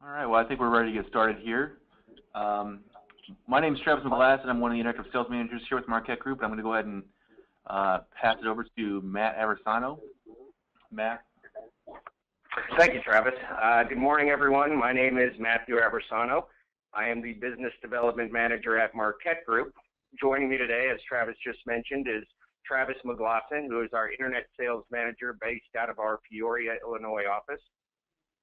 All right, well, I think we're ready to get started here. My name is Travis McGlass, and I'm one of the Interactive Sales Managers here with Marquette Group. I'm going to go ahead and pass it over to Matt Aversano. Matt. Thank you, Travis. Good morning, everyone. My name is Matthew Aversano. I am the Business Development Manager at Marquette Group. Joining me today, as Travis just mentioned, is Travis McGlaughlin, who is our Internet Sales Manager based out of our Peoria, Illinois office.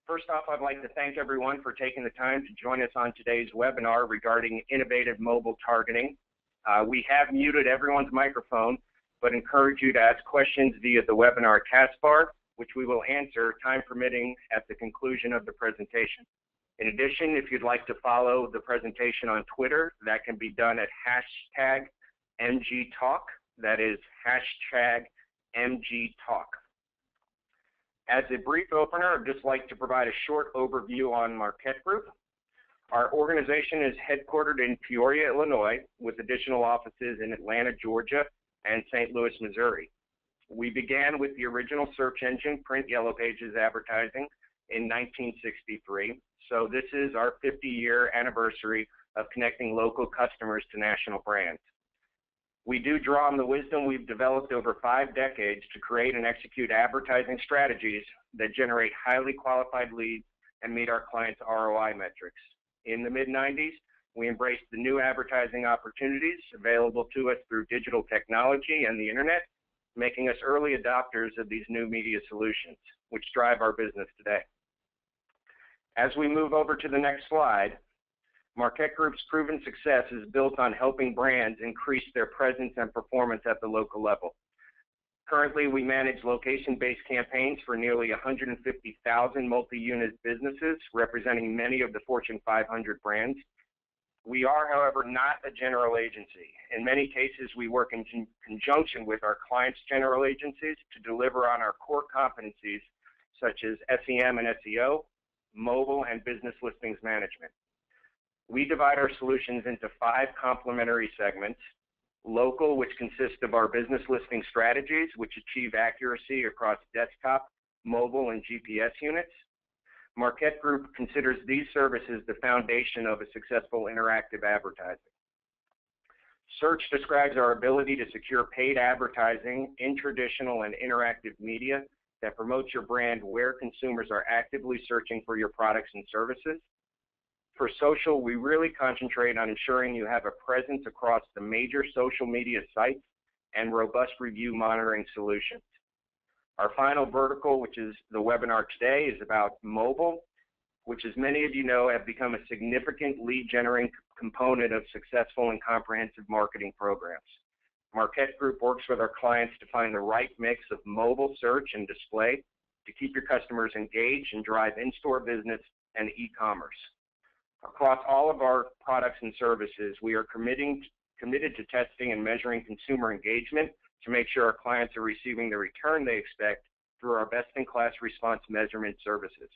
First off, I'd like to thank everyone for taking the time to join us on today's webinar regarding innovative mobile targeting. We have muted everyone's microphone, but encourage you to ask questions via the webinar taskbar, which we will answer, time permitting, at the conclusion of the presentation. In addition, if you'd like to follow the presentation on Twitter, that can be done at #MGTalk. That is #MGTalk. As a brief opener, I'd just like to provide a short overview on Marquette Group. Our organization is headquartered in Peoria, Illinois, with additional offices in Atlanta, Georgia, and St. Louis, Missouri. We began with the original search engine, print Yellow Pages advertising, in 1963. So this is our 50-year anniversary of connecting local customers to national brands. We do draw on the wisdom we've developed over 5 decades to create and execute advertising strategies that generate highly qualified leads and meet our clients' ROI metrics. In the mid-90s, we embraced the new advertising opportunities available to us through digital technology and the internet, making us early adopters of these new media solutions, which drive our business today. As we move over to the next slide, Marquette Group's proven success is built on helping brands increase their presence and performance at the local level. Currently, we manage location-based campaigns for nearly 150,000 multi-unit businesses, representing many of the Fortune 500 brands. We are, however, not a general agency. In many cases, we work in conjunction with our clients' general agencies to deliver on our core competencies, such as SEM and SEO, mobile, and business listings management. We divide our solutions into 5 complementary segments: local, which consists of our business listing strategies, which achieve accuracy across desktop, mobile, and GPS units. Marquette Group considers these services the foundation of a successful interactive advertising. Search describes our ability to secure paid advertising in traditional and interactive media that promotes your brand where consumers are actively searching for your products and services. For social, we really concentrate on ensuring you have a presence across the major social media sites and robust review monitoring solutions. Our final vertical, which is the webinar today, is about mobile, which, as many of you know, have become a significant lead-generating component of successful and comprehensive marketing programs. Marquette Group works with our clients to find the right mix of mobile search and display to keep your customers engaged and drive in-store business and e-commerce. Across all of our products and services, we are committed to testing and measuring consumer engagement to make sure our clients are receiving the return they expect through our best-in-class response measurement services.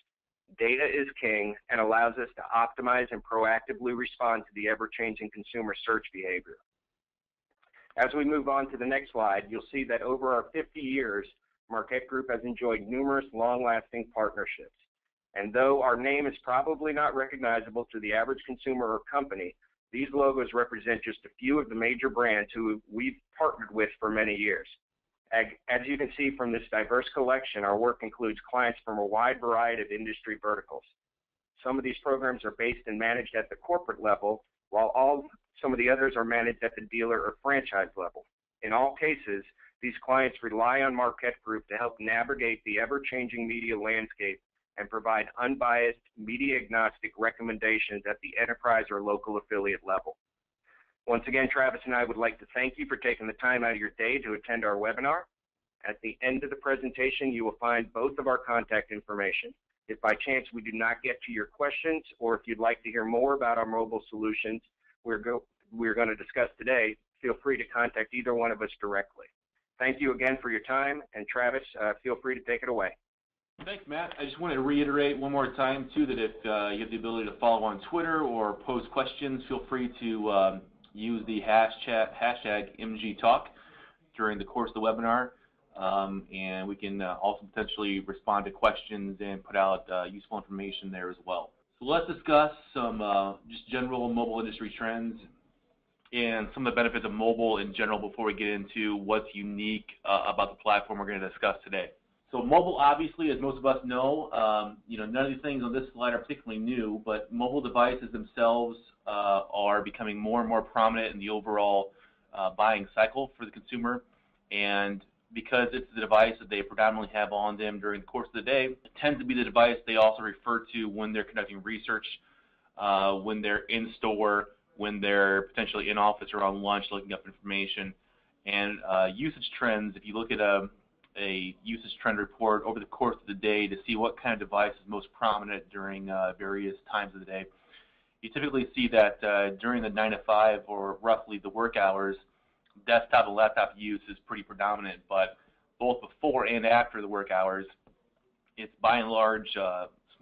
Data is king and allows us to optimize and proactively respond to the ever-changing consumer search behavior. As we move on to the next slide, you'll see that over our 50 years, Marquette Group has enjoyed numerous long-lasting partnerships. And though our name is probably not recognizable to the average consumer or company, these logos represent just a few of the major brands who we've partnered with for many years. As you can see from this diverse collection, our work includes clients from a wide variety of industry verticals. Some of these programs are based and managed at the corporate level, while some of the others are managed at the dealer or franchise level. In all cases, these clients rely on Marquette Group to help navigate the ever-changing media landscape and provide unbiased, media-agnostic recommendations at the enterprise or local affiliate level. Once again, Travis and I would like to thank you for taking the time out of your day to attend our webinar. At the end of the presentation, you will find both of our contact information. If by chance we do not get to your questions, or if you'd like to hear more about our mobile solutions we're going to discuss today, feel free to contact either one of us directly. Thank you again for your time, and Travis, feel free to take it away. Thanks, Matt. I just wanted to reiterate one more time, too, that if you have the ability to follow on Twitter or pose questions, feel free to use the hashtag MGTalk during the course of the webinar. And we can also potentially respond to questions and put out useful information there as well. So let's discuss some just general mobile industry trends and some of the benefits of mobile in general before we get into what's unique about the platform we're going to discuss today. So mobile, obviously, as most of us know, none of these things on this slide are particularly new, but mobile devices themselves are becoming more and more prominent in the overall buying cycle for the consumer. And because it's the device that they predominantly have on them during the course of the day, it tends to be the device they also refer to when they're conducting research, when they're in store, when they're potentially in office or on lunch looking up information. And usage trends, if you look at a usage trend report over the course of the day to see what kind of device is most prominent during various times of the day, you typically see that during the 9 to 5 or roughly the work hours, desktop and laptop use is pretty predominant, but both before and after the work hours, it's by and large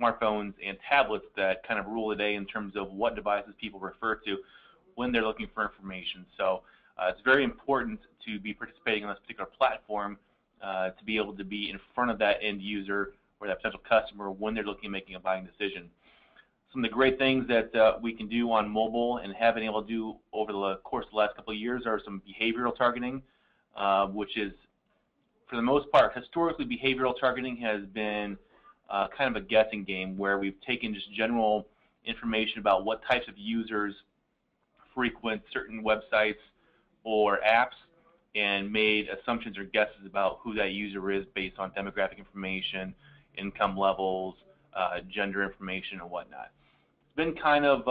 smartphones and tablets that kind of rule the day in terms of what devices people refer to when they're looking for information. So it's very important to be participating in this particular platform to be able to be in front of that end user or that potential customer when they're looking at making a buying decision. Some of the great things that we can do on mobile and have been able to do over the course of the last couple of years are some behavioral targeting, which is, for the most part, historically behavioral targeting has been kind of a guessing game where we've taken just general information about what types of users frequent certain websites or apps and made assumptions or guesses about who that user is based on demographic information, income levels, gender information, and whatnot. It's been kind of,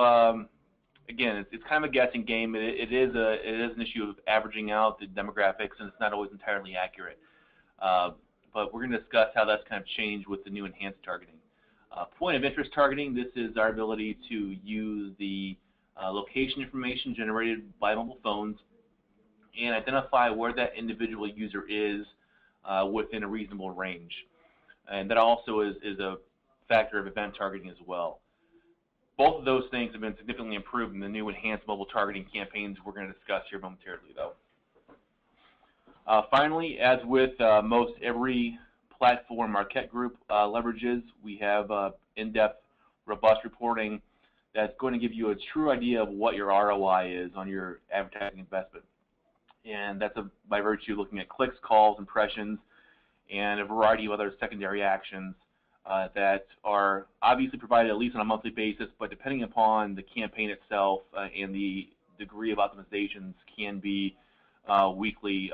again, it's kind of a guessing game. It is an issue of averaging out the demographics, and it's not always entirely accurate. But we're going to discuss how that's kind of changed with the new enhanced targeting. Point of interest targeting, this is our ability to use the location information generated by mobile phones and identify where that individual user is within a reasonable range. And that also is a factor of event targeting as well. Both of those things have been significantly improved in the new enhanced mobile targeting campaigns we're going to discuss here momentarily, though. Finally, as with most every platform Marquette Group leverages, we have in-depth, robust reporting that's going to give you a true idea of what your ROI is on your advertising investment. And that's by virtue of looking at clicks, calls, impressions, and a variety of other secondary actions that are obviously provided at least on a monthly basis, but depending upon the campaign itself and the degree of optimizations can be weekly,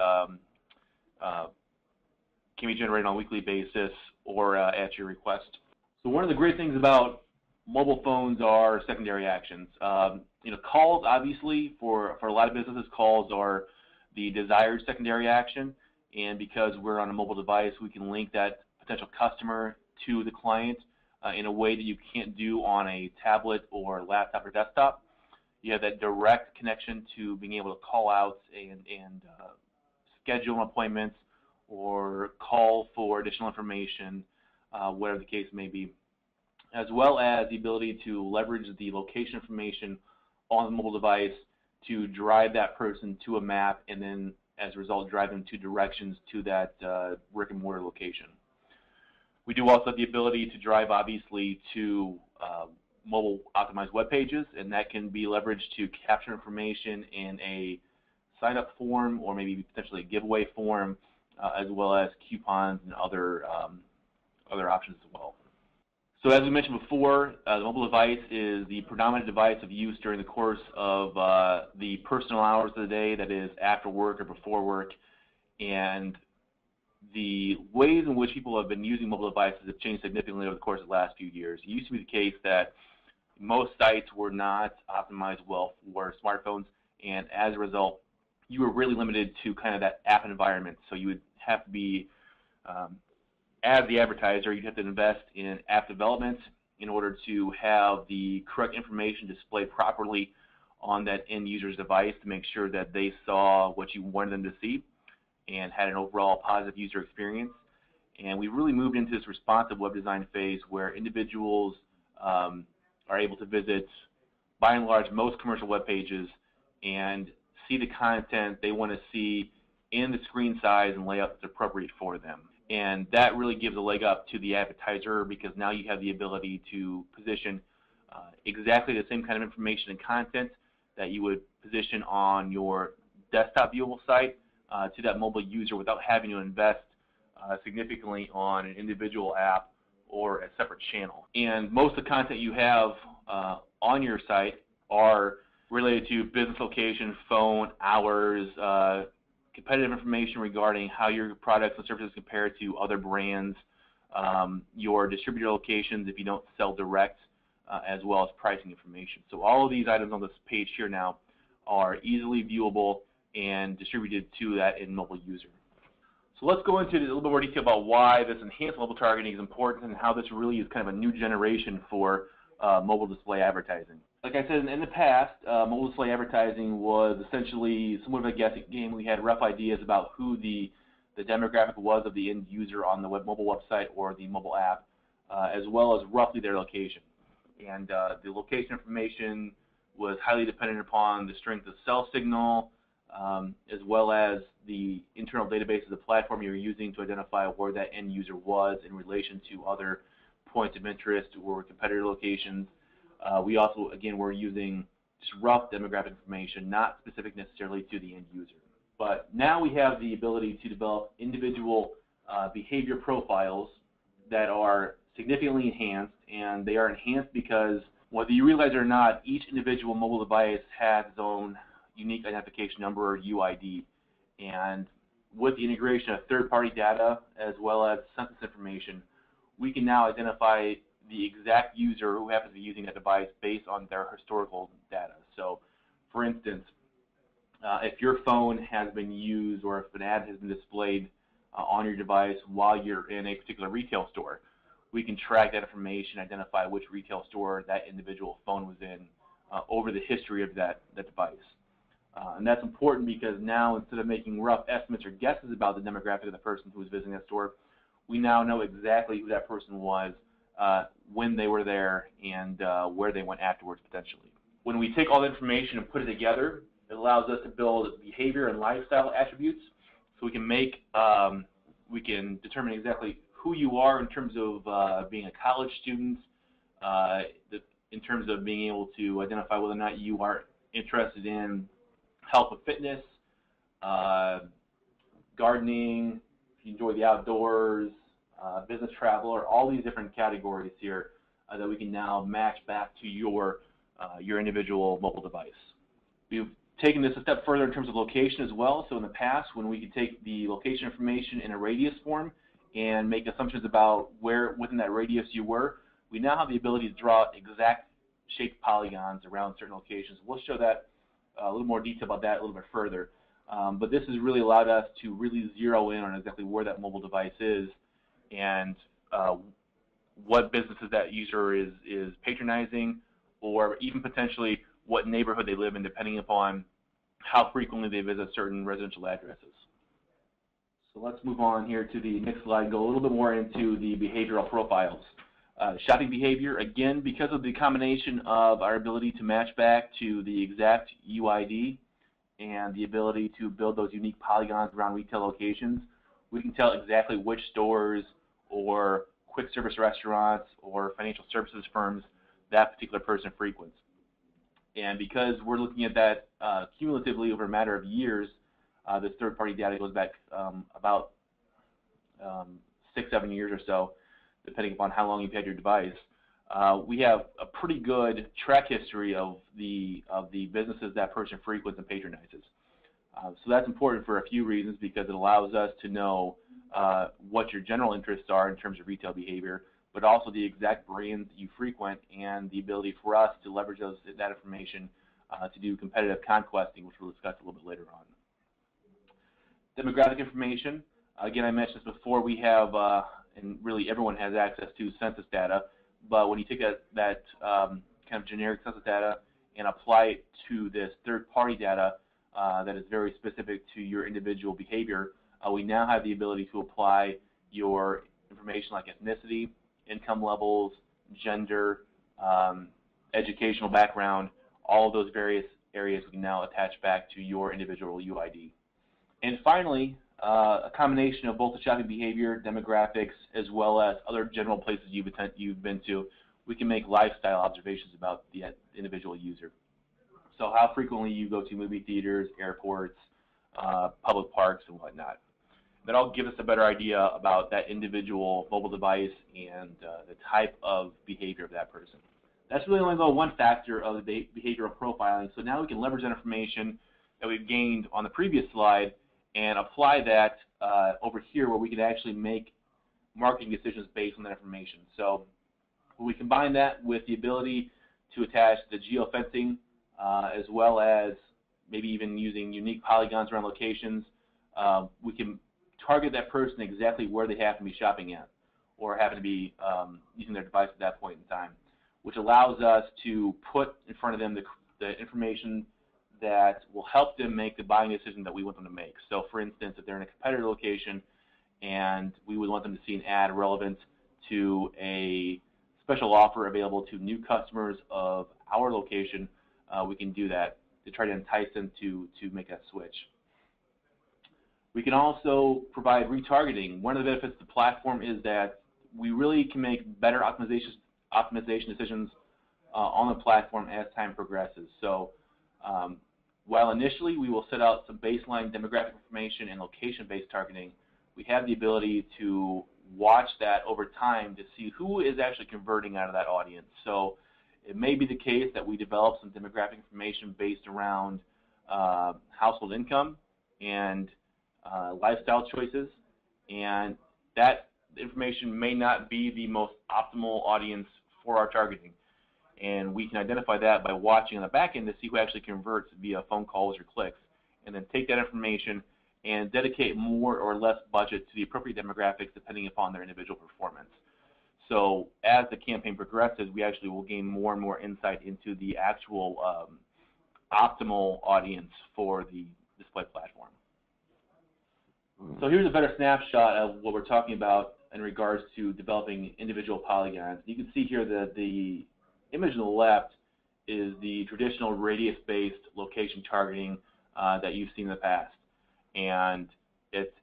can be generated on a weekly basis or at your request. So one of the great things about mobile phones are secondary actions. Calls, obviously, for a lot of businesses, calls are the desired secondary action, and because we're on a mobile device, we can link that potential customer to the client in a way that you can't do on a tablet or laptop or desktop. You have that direct connection to being able to call out and schedule appointments or call for additional information, whatever the case may be, as well as the ability to leverage the location information on the mobile device to drive that person to a map and then, as a result, drive them to directions to that brick and mortar location. We do also have the ability to drive, obviously, to mobile optimized web pages, and that can be leveraged to capture information in a sign-up form or maybe potentially a giveaway form, as well as coupons and other options as well. So as we mentioned before, the mobile device is the predominant device of use during the course of the personal hours of the day, that is after work or before work, and the ways in which people have been using mobile devices have changed significantly over the course of the last few years. It used to be the case that most sites were not optimized well for smartphones, and as a result, you were really limited to kind of that app environment. So you would have to be, as the advertiser, you'd have to invest in app development in order to have the correct information displayed properly on that end user's device to make sure that they saw what you wanted them to see and had an overall positive user experience. And we really moved into this responsive web design phase where individuals are able to visit, by and large, most commercial web pages and see the content they want to see in the screen size and layout that's appropriate for them. And that really gives a leg up to the advertiser because now you have the ability to position exactly the same kind of information and content that you would position on your desktop viewable site to that mobile user without having to invest significantly on an individual app or a separate channel. And most of the content you have on your site are related to business location, phone, hours, competitive information regarding how your products and services compare to other brands, your distributor locations if you don't sell direct, as well as pricing information. So all of these items on this page here now are easily viewable and distributed to that mobile user. So let's go into a little bit more detail about why this enhanced mobile targeting is important and how this really is kind of a new generation for mobile display advertising. Like I said, in the past, mobile display advertising was essentially somewhat of a guessing game. We had rough ideas about who the demographic was of the end user on the mobile website or the mobile app, as well as roughly their location. And the location information was highly dependent upon the strength of cell signal, as well as the internal database of the platform you were using to identify where that end user was in relation to other points of interest or competitor locations. We also, again, were using just rough demographic information, not specific necessarily to the end user. But now we have the ability to develop individual behavior profiles that are significantly enhanced, and they are enhanced because whether you realize it or not, each individual mobile device has its own unique identification number or UID. And with the integration of third-party data as well as census information, we can now identify the exact user who happens to be using that device based on their historical data. So, for instance, if your phone has been used or if an ad has been displayed on your device while you're in a particular retail store, we can track that information, identify which retail store that individual phone was in over the history of that device. And that's important because now, instead of making rough estimates or guesses about the demographic of the person who was visiting that store, we now know exactly who that person was, when they were there, and where they went afterwards potentially. When we take all the information and put it together, it allows us to build behavior and lifestyle attributes, so we can determine exactly who you are in terms of being a college student, in terms of being able to identify whether or not you are interested in health and fitness, gardening, if you enjoy the outdoors, business travel, or all these different categories here that we can now match back to your individual mobile device. We've taken this a step further in terms of location as well. So in the past, when we could take the location information in a radius form and make assumptions about where within that radius you were, we now have the ability to draw exact shaped polygons around certain locations. We'll show that a little more detail about that a little bit further. But this has really allowed us to really zero in on exactly where that mobile device is and what businesses that user is patronizing, or even potentially what neighborhood they live in, depending upon how frequently they visit certain residential addresses. So let's move on here to the next slide and go a little bit more into the behavioral profiles. Shopping behavior, again, because of the combination of our ability to match back to the exact UID and the ability to build those unique polygons around retail locations, we can tell exactly which stores or quick service restaurants or financial services firms that particular person frequents. And because we're looking at that cumulatively over a matter of years, this third-party data goes back about 6-7 years or so, depending upon how long you've had your device. We have a pretty good track history of the businesses that person frequents and patronizes. So that's important for a few reasons, because it allows us to know what your general interests are in terms of retail behavior, but also the exact brands that you frequent and the ability for us to leverage that information to do competitive conquesting, which we'll discuss a little bit later on. Demographic information. Again, I mentioned this before, we have, and really everyone has access to census data, but when you take that kind of generic census data and apply it to this third-party data that is very specific to your individual behavior, we now have the ability to apply your information like ethnicity, income levels, gender, educational background, all of those various areas we can now attach back to your individual UID. And finally, a combination of both the shopping behavior, demographics, as well as other general places you've been to, we can make lifestyle observations about the individual user. So how frequently you go to movie theaters, airports, public parks, and whatnot. That'll give us a better idea about that individual mobile device and the type of behavior of that person. That's really only one factor of the behavioral profiling. So now we can leverage that information that we've gained on the previous slide and apply that over here where we can actually make marketing decisions based on that information. So when we combine that with the ability to attach the geo-fencing as well as maybe even using unique polygons around locations, we can target that person exactly where they happen to be shopping at or happen to be using their device at that point in time, which allows us to put in front of them the information that will help them make the buying decision that we want them to make. So for instance, if they're in a competitor location and we would want them to see an ad relevant to a special offer available to new customers of our location, we can do that to try to entice them to make that switch. We can also provide retargeting. One of the benefits of the platform is that we really can make better optimization decisions on the platform as time progresses. So while initially we will set out some baseline demographic information and location-based targeting, we have the ability to watch that over time to see who is actually converting out of that audience. So it may be the case that we develop some demographic information based around household income and lifestyle choices, and that information may not be the most optimal audience for our targeting. And we can identify that by watching on the back end to see who actually converts via phone calls or clicks, and then take that information and dedicate more or less budget to the appropriate demographics depending upon their individual performance. So as the campaign progresses, we actually will gain more and more insight into the actual optimal audience for the display platform. So here's a better snapshot of what we're talking about in regards to developing individual polygons. You can see here that the image on the left is the traditional radius-based location targeting that you've seen in the past, and it's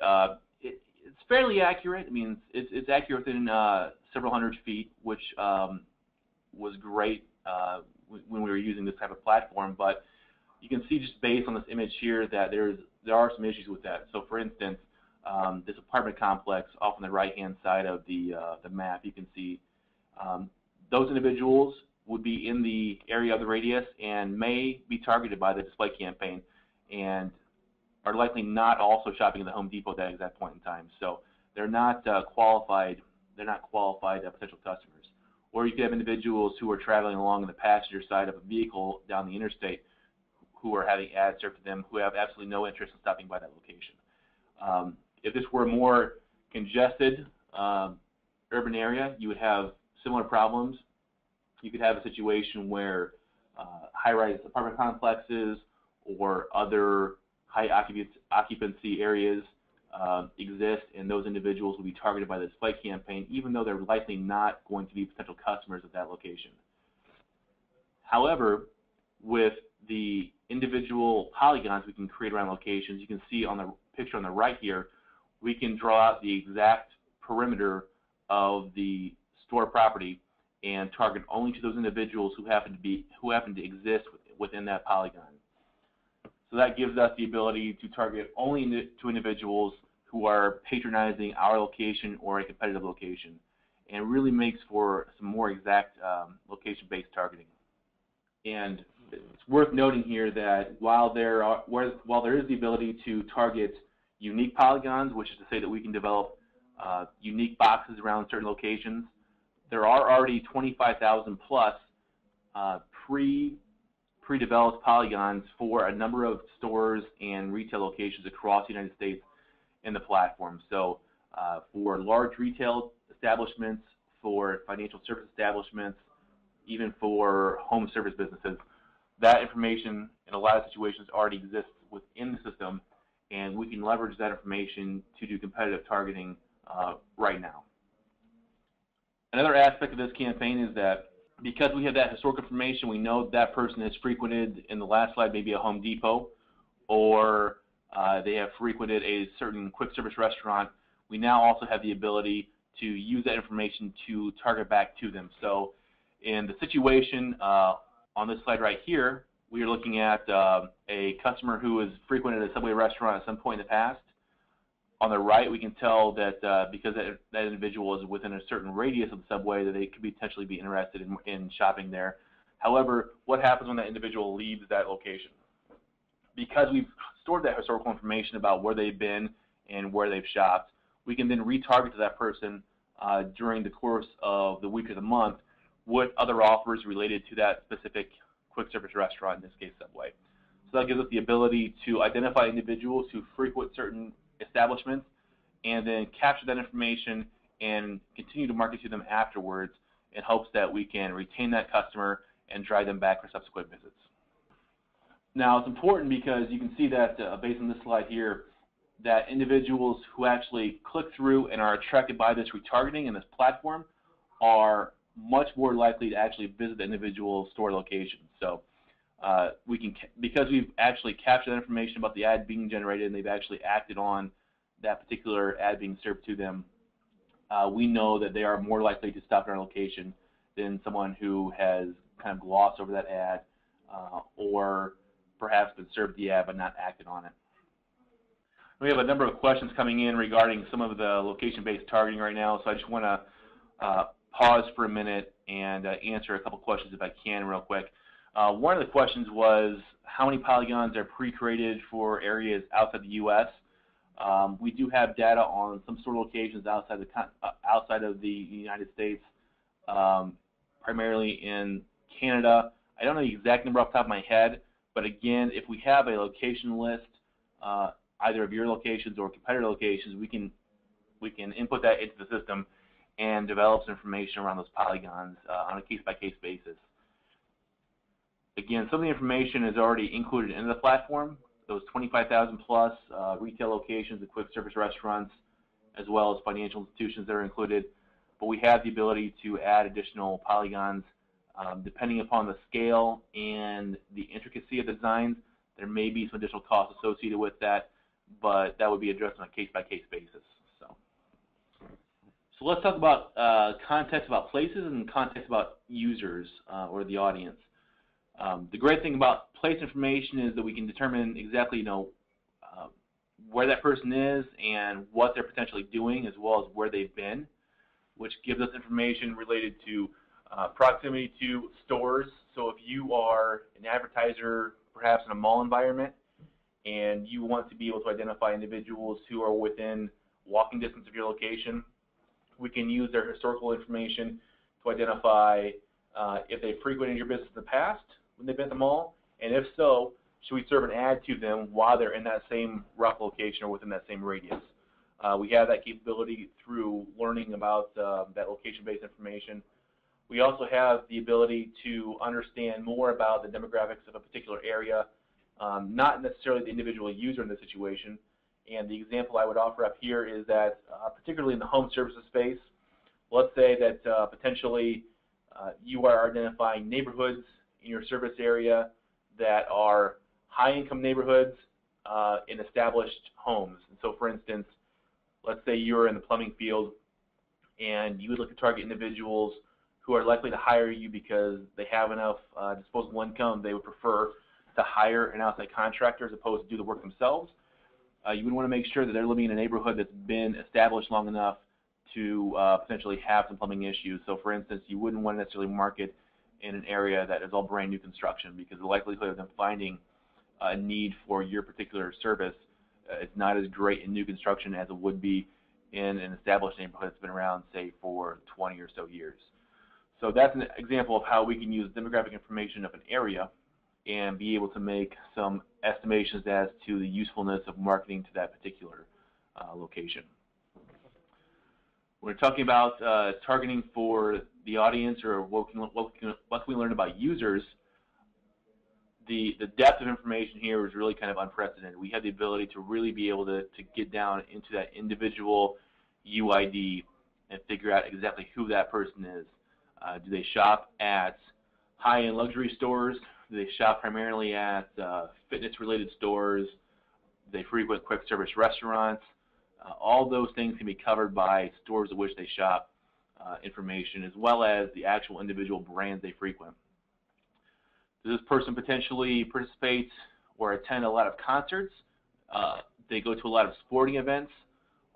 fairly accurate. I mean, it's accurate within several hundred feet, which was great when we were using this type of platform. But you can see just based on this image here that there are some issues with that. So for instance, this apartment complex off on the right-hand side of the map, you can see those individuals would be in the area of the radius and may be targeted by the display campaign and are likely not also shopping at the Home Depot at that exact point in time. So they're not qualified. They're not qualified potential customers. Or you could have individuals who are traveling along the passenger side of a vehicle down the interstate who are having ads served to them who have absolutely no interest in stopping by that location. If this were a more congested urban area, you would have similar problems. You could have a situation where high-rise apartment complexes or other high occupancy areas exist, and those individuals will be targeted by the display campaign, even though they're likely not going to be potential customers of that location. However, with the individual polygons we can create around locations, you can see on the picture on the right here, we can draw out the exact perimeter of the store property and target only to those individuals who happen to exist within that polygon. So that gives us the ability to target only to individuals who are patronizing our location or a competitive location, and really makes for some more exact location-based targeting. And it's worth noting here that while there is the ability to target unique polygons, which is to say that we can develop unique boxes around certain locations, there are already 25,000 plus pre-developed polygons for a number of stores and retail locations across the United States in the platform. So for large retail establishments, for financial service establishments, even for home service businesses, that information in a lot of situations already exists within the system, and we can leverage that information to do competitive targeting right now. Another aspect of this campaign is that because we have that historical information, we know that person has frequented, in the last slide, maybe a Home Depot, or they have frequented a certain quick service restaurant. We now also have the ability to use that information to target back to them. So In the situation on this slide right here, we are looking at a customer who has frequented a Subway restaurant at some point in the past. On the right, we can tell that because that individual is within a certain radius of the Subway, that they could potentially be interested in shopping there. However, what happens when that individual leaves that location? Because we've stored that historical information about where they've been and where they've shopped, we can then retarget to that person during the course of the week or the month with other offers related to that specific quick service restaurant, in this case Subway. So that gives us the ability to identify individuals who frequent certain establishments and then capture that information and continue to market to them afterwards in hopes that we can retain that customer and drive them back for subsequent visits. Now, it's important because you can see that based on this slide here, that individuals who actually click through and are attracted by this retargeting and this platform are much more likely to actually visit the individual store location. So because we've actually captured that information about the ad being generated and they've actually acted on that particular ad being served to them, we know that they are more likely to stop in our location than someone who has kind of glossed over that ad or perhaps been served the ad but not acted on it. We have a number of questions coming in regarding some of the location-based targeting right now, so I just want to pause for a minute and answer a couple questions if I can real quick. One of the questions was how many polygons are pre-created for areas outside the U.S. We do have data on some store locations outside of the United States, primarily in Canada. I don't know the exact number off the top of my head, but again, if we have a location list, either of your locations or competitor locations, we can input that into the system and develop some information around those polygons on a case-by-case basis. Again, some of the information is already included in the platform, those 25,000 plus retail locations, the quick service restaurants, as well as financial institutions that are included. But we have the ability to add additional polygons depending upon the scale and the intricacy of the designs. There may be some additional costs associated with that, but that would be addressed on a case-by-case basis. So let's talk about context about places and context about users or the audience. The great thing about place information is that we can determine exactly, where that person is and what they're potentially doing, as well as where they've been, which gives us information related to proximity to stores. So if you are an advertiser, perhaps in a mall environment, and you want to be able to identify individuals who are within walking distance of your location, we can use their historical information to identify if they frequented your business in the past when they've been at the mall, and if so, should we serve an ad to them while they're in that same rough location or within that same radius. We have that capability through learning about that location-based information. We also have the ability to understand more about the demographics of a particular area, not necessarily the individual user in the situation. And the example I would offer up here is that, particularly in the home services space, let's say that potentially you are identifying neighborhoods in your service area that are high-income neighborhoods in established homes. And so, for instance, let's say you're in the plumbing field and you would look to target individuals who are likely to hire you because they have enough disposable income they would prefer to hire an outside contractor as opposed to do the work themselves. You would want to make sure that they're living in a neighborhood that's been established long enough to potentially have some plumbing issues. So, for instance, you wouldn't want to necessarily market in an area that is all brand new construction, because the likelihood of them finding a need for your particular service is not as great in new construction as it would be in an established neighborhood that's been around, say, for 20 or so years. So that's an example of how we can use demographic information of an area and be able to make some estimations as to the usefulness of marketing to that particular location. We're talking about targeting for the audience, or what can we learn about users. The depth of information here is really kind of unprecedented. We have the ability to really be able to get down into that individual UID and figure out exactly who that person is. Do they shop at high-end luxury stores? Do they shop primarily at fitness-related stores? Do they frequent quick-service restaurants? All those things can be covered by stores at which they shop. information, as well as the actual individual brands they frequent. Does this person potentially participate or attend a lot of concerts? They go to a lot of sporting events.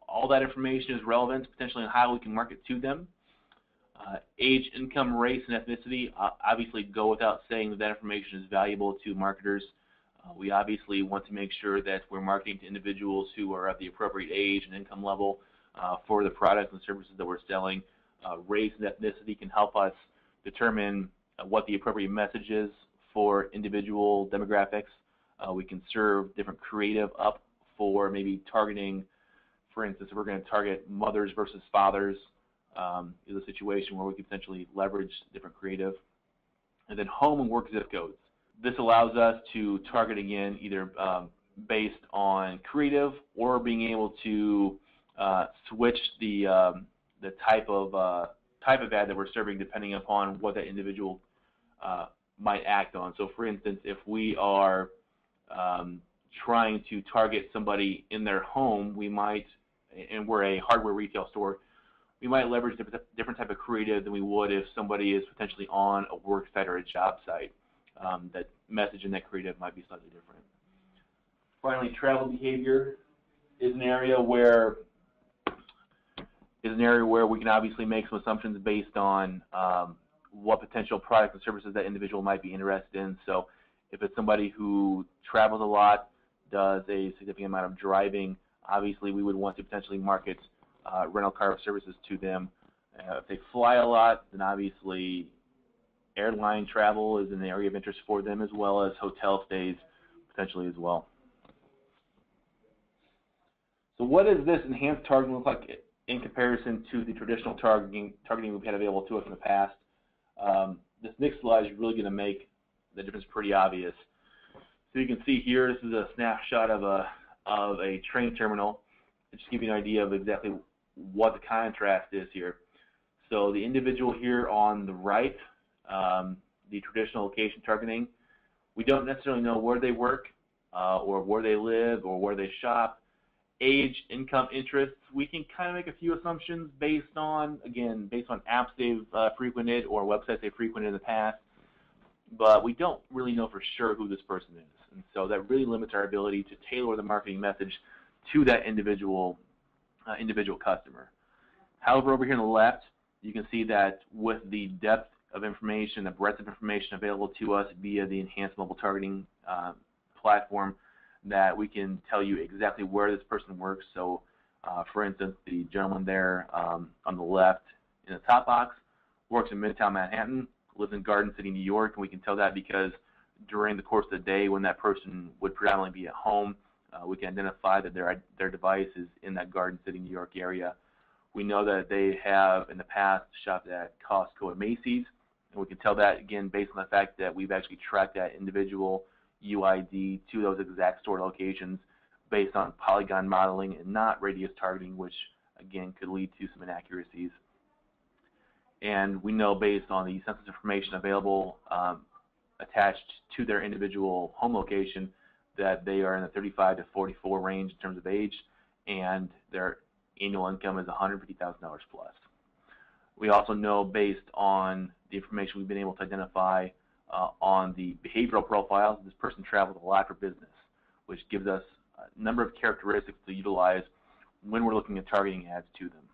All that information is relevant potentially on how we can market to them. Age, income, race, and ethnicity obviously go without saying that information is valuable to marketers. We obviously want to make sure that we're marketing to individuals who are of the appropriate age and income level for the products and services that we're selling. Race and ethnicity can help us determine what the appropriate message is for individual demographics. We can serve different creative up for maybe targeting. For instance, if we're going to target mothers versus fathers, is a situation where we can potentially leverage different creative. And then home and work zip codes. This allows us to target again either based on creative or being able to switch the type of ad that we're serving depending upon what that individual might act on. So, for instance, if we are trying to target somebody in their home, we might, and we're a hardware retail store, we might leverage different type of creative than we would if somebody is potentially on a work site or a job site. That message and that creative might be slightly different. Finally, travel behavior is an area where we can obviously make some assumptions based on what potential products and services that individual might be interested in. So if it's somebody who travels a lot, does a significant amount of driving, obviously we would want to potentially market rental car services to them. If they fly a lot, then obviously airline travel is an area of interest for them, as well as hotel stays potentially as well. So what does this enhanced targeting look like in comparison to the traditional targeting we've had available to us in the past? This next slide is really going to make the difference pretty obvious. So you can see here, this is a snapshot of a train terminal. Just to give you an idea of exactly what the contrast is here. So the individual here on the right, the traditional location targeting, we don't necessarily know where they work or where they live or where they shop. Age, income, interests, we can kind of make a few assumptions based on, again, based on apps they've frequented or websites they've frequented in the past, but we don't really know for sure who this person is. And so that really limits our ability to tailor the marketing message to that individual customer. However, over here on the left, you can see that with the depth of information, the breadth of information available to us via the enhanced mobile targeting platform, that we can tell you exactly where this person works. So, for instance, the gentleman there on the left in the top box works in Midtown Manhattan, lives in Garden City, New York, and we can tell that because during the course of the day when that person would predominantly be at home, we can identify that their device is in that Garden City, New York area. We know that they have in the past shopped at Costco and Macy's, and we can tell that again based on the fact that we've actually tracked that individual UID to those exact store locations based on polygon modeling and not radius targeting, which again could lead to some inaccuracies. And we know based on the census information available attached to their individual home location that they are in the 35 to 44 range in terms of age, and their annual income is $150,000 plus. We also know based on the information we've been able to identify on the behavioral profiles, this person travels a lot for business, which gives us a number of characteristics to utilize when we're looking at targeting ads to them.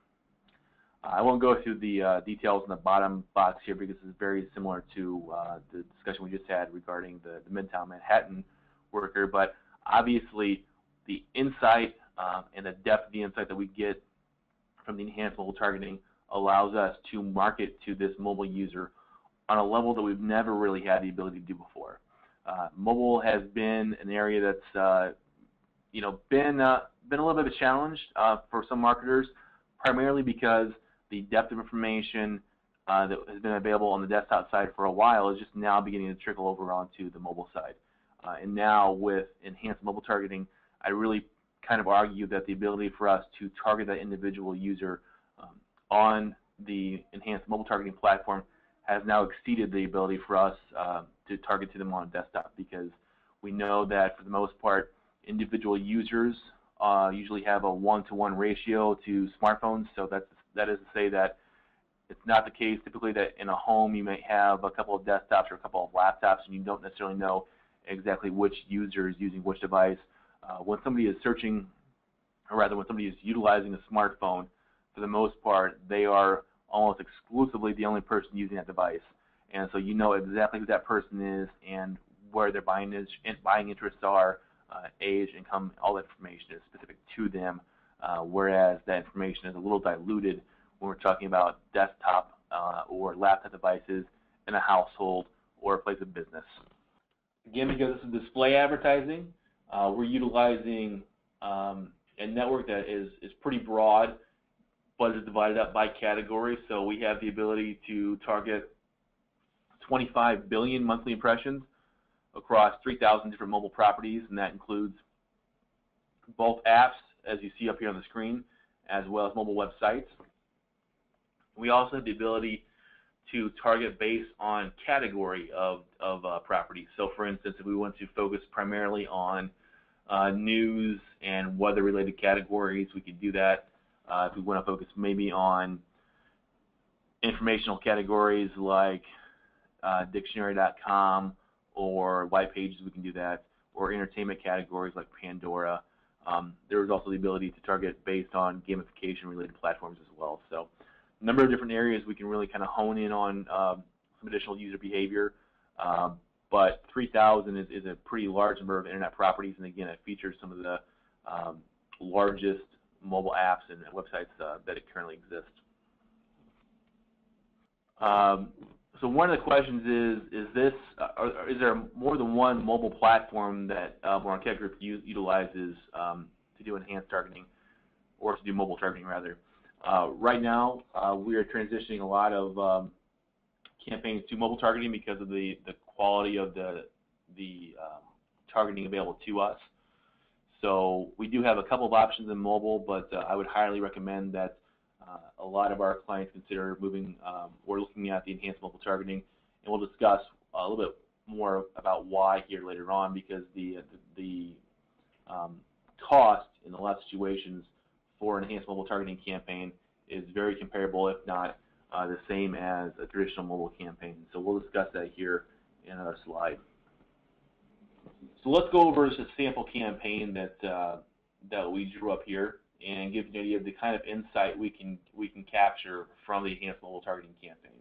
I won't go through the details in the bottom box here because this is very similar to the discussion we just had regarding the Midtown Manhattan worker, but obviously the insight and the depth of the insight that we get from the enhanced mobile targeting allows us to market to this mobile user on a level that we've never really had the ability to do before. Mobile has been an area that's been a little bit of a challenge for some marketers, primarily because the depth of information that has been available on the desktop side for a while is just now beginning to trickle over onto the mobile side. And now with enhanced mobile targeting, I really kind of argue that the ability for us to target that individual user on the enhanced mobile targeting platform has now exceeded the ability for us to target to them on a desktop, because we know that for the most part individual users usually have a 1-to-1 ratio to smartphones. So that is to say that It's not the case typically that in a home you may have a couple of desktops or a couple of laptops and you don't necessarily know exactly which user is using which device. When somebody is searching, or rather when somebody is utilizing a smartphone, for the most part, they are almost exclusively the only person using that device. And so you know exactly who that person is and where their buying interests are, age, income, all that information is specific to them, whereas that information is a little diluted when we're talking about desktop or laptop devices in a household or a place of business. Again, because this is display advertising, we're utilizing a network that is pretty broad, but is divided up by category. So we have the ability to target 25 billion monthly impressions across 3,000 different mobile properties, and that includes both apps, as you see up here on the screen, as well as mobile websites. We also have the ability to target based on category of property. So for instance, if we want to focus primarily on news and weather-related categories, we could do that. If we want to focus maybe on informational categories like dictionary.com or white pages, we can do that, or entertainment categories like Pandora. There is also the ability to target based on gamification-related platforms as well. So a number of different areas we can really kind of hone in on some additional user behavior. But 3,000 is a pretty large number of internet properties, and again, it features some of the largest mobile apps and websites that currently exist. So one of the questions is there more than one mobile platform that Marquette Group utilizes to do enhanced targeting, or to do mobile targeting rather? Right now, we are transitioning a lot of campaigns to mobile targeting because of the quality of the targeting available to us. So we do have a couple of options in mobile, but I would highly recommend that a lot of our clients consider moving or looking at the enhanced mobile targeting, and we'll discuss a little bit more about why here later on, because the cost in a lot of situations for an enhanced mobile targeting campaign is very comparable, if not the same as a traditional mobile campaign. So we'll discuss that here in another slide. So let's go over just a sample campaign that we drew up here and give you an idea of the kind of insight we can capture from the enhanced mobile targeting campaign.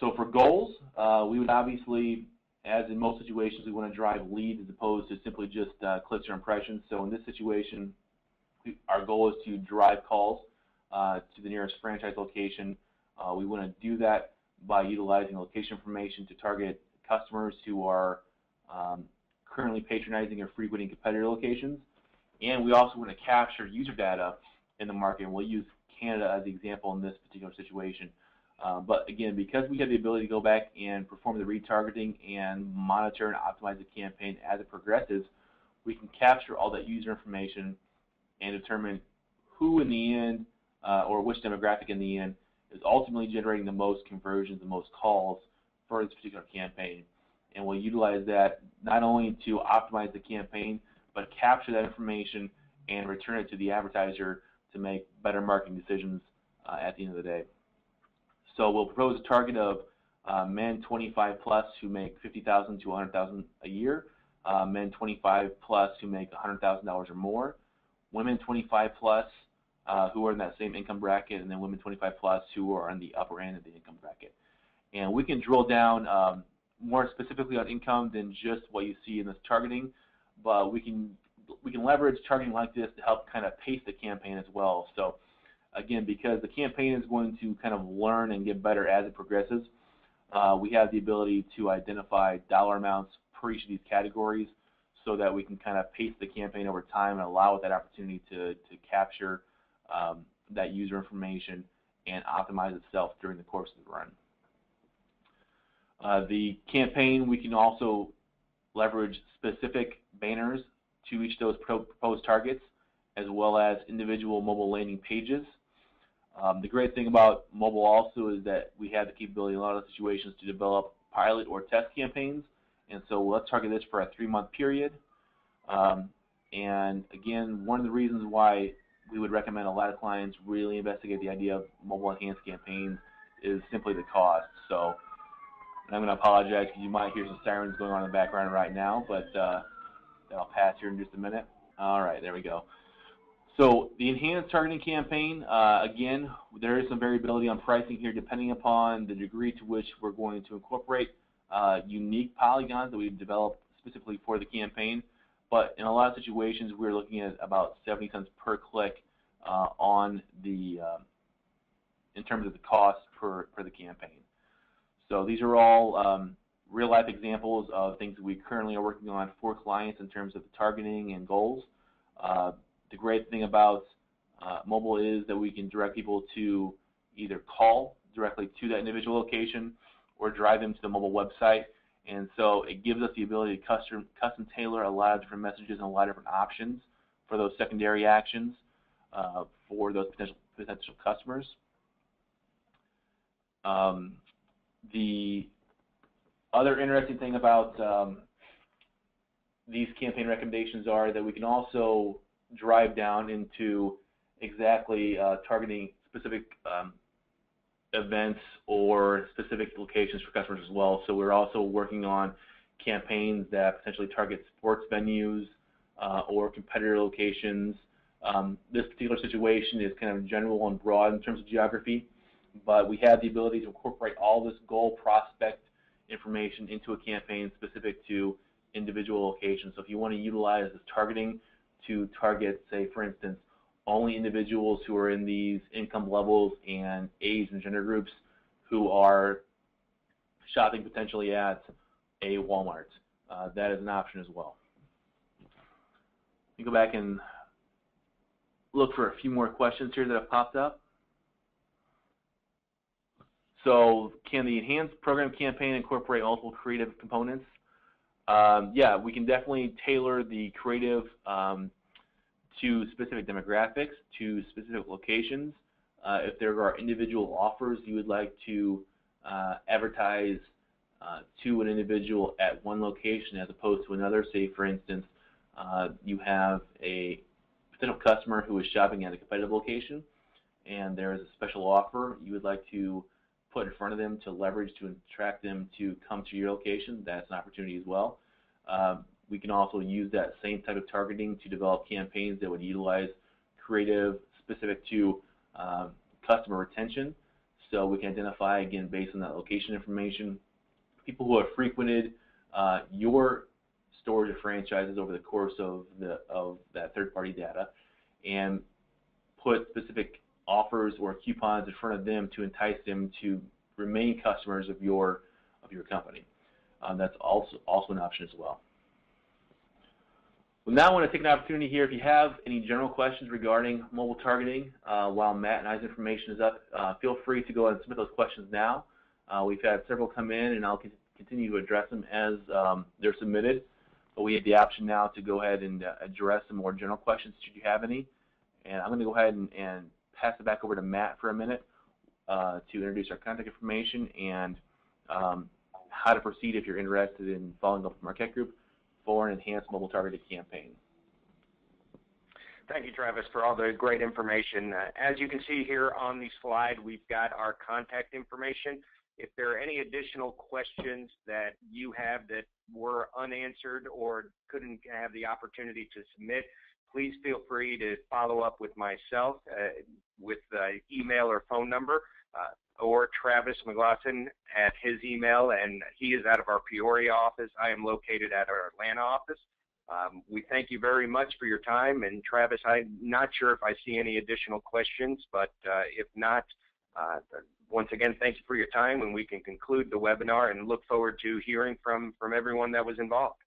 So for goals, we would obviously, as in most situations, we want to drive leads as opposed to simply just clicks or impressions. So in this situation, our goal is to drive calls to the nearest franchise location. We want to do that by utilizing location information to target customers who are currently patronizing or frequenting competitor locations. And we also want to capture user data in the market, and we'll use Canada as the example in this particular situation. But again, because we have the ability to go back and perform the retargeting and monitor and optimize the campaign as it progresses, we can capture all that user information and determine who in the end, or which demographic in the end, is ultimately generating the most conversions, the most calls for this particular campaign. And we'll utilize that not only to optimize the campaign, but capture that information and return it to the advertiser to make better marketing decisions at the end of the day. So we'll propose a target of men 25 plus who make $50,000 to $100,000 a year, men 25 plus who make $100,000 or more, women 25 plus who are in that same income bracket, and then women 25 plus who are on the upper end of the income bracket. And we can drill down more specifically on income than just what you see in this targeting, but we can leverage targeting like this to help kind of pace the campaign as well. So again, because the campaign is going to kind of learn and get better as it progresses, we have the ability to identify dollar amounts for each of these categories so that we can kind of pace the campaign over time and allow it that opportunity to capture that user information and optimize itself during the course of the run. The campaign, we can also leverage specific banners to each of those proposed targets, as well as individual mobile landing pages. The great thing about mobile also is that we have the capability in a lot of situations to develop pilot or test campaigns, and so let's target this for a 3-month period. And again, one of the reasons why we would recommend a lot of clients really investigate the idea of mobile enhanced campaigns is simply the cost. So, and I'm going to apologize because you might hear some sirens going on in the background right now, but that'll pass here in just a minute. All right, there we go. So the enhanced targeting campaign, again, there is some variability on pricing here depending upon the degree to which we're going to incorporate unique polygons that we've developed specifically for the campaign. But in a lot of situations, we're looking at about 70 cents per click on the in terms of the cost for the campaign. So these are all real-life examples of things that we currently are working on for clients in terms of the targeting and goals. The great thing about mobile is that we can direct people to either call directly to that individual location or drive them to the mobile website. And so it gives us the ability to custom tailor a lot of different messages and a lot of different options for those secondary actions for those potential customers. The other interesting thing about these campaign recommendations are that we can also drive down into exactly targeting specific events or specific locations for customers as well. So we're also working on campaigns that potentially target sports venues or competitor locations. This particular situation is kind of general and broad in terms of geography, but we have the ability to incorporate all this goal prospect information into a campaign specific to individual locations. So if you want to utilize this targeting to target, say, for instance, only individuals who are in these income levels and age and gender groups who are shopping potentially at a Walmart, that is an option as well. Let me go back and look for a few more questions here that have popped up. So can the enhanced program campaign incorporate multiple creative components? Yeah, we can definitely tailor the creative to specific demographics, to specific locations. If there are individual offers you would like to advertise to an individual at one location as opposed to another, say for instance, you have a potential customer who is shopping at a competitive location and there is a special offer you would like to put in front of them to leverage to attract them to come to your location, that's an opportunity as well. We can also use that same type of targeting to develop campaigns that would utilize creative specific to customer retention. So we can identify, again, based on that location information, people who have frequented your stores or franchises over the course of that third-party data, and put specific offers or coupons in front of them to entice them to remain customers of your company. That's also an option as well. Well, now I want to take an opportunity here. If you have any general questions regarding mobile targeting while Matt and I's information is up, feel free to go ahead and submit those questions now. We've had several come in, and I'll continue to address them as they're submitted. But we have the option now to go ahead and address some more general questions should you have any. And I'm going to go ahead and pass it back over to Matt for a minute to introduce our contact information and how to proceed if you're interested in following up with Marquette Group for an enhanced mobile targeted campaign. Thank you, Travis, for all the great information. As you can see here on the slide, we've got our contact information. If there are any additional questions that you have that were unanswered or couldn't have the opportunity to submit, please feel free to follow up with myself with email or phone number, or Travis McLaughlin at his email, and he is out of our Peoria office. I am located at our Atlanta office. We thank you very much for your time, and Travis, I'm not sure if I see any additional questions, but if not, once again, thank you for your time, and we can conclude the webinar and look forward to hearing from everyone that was involved.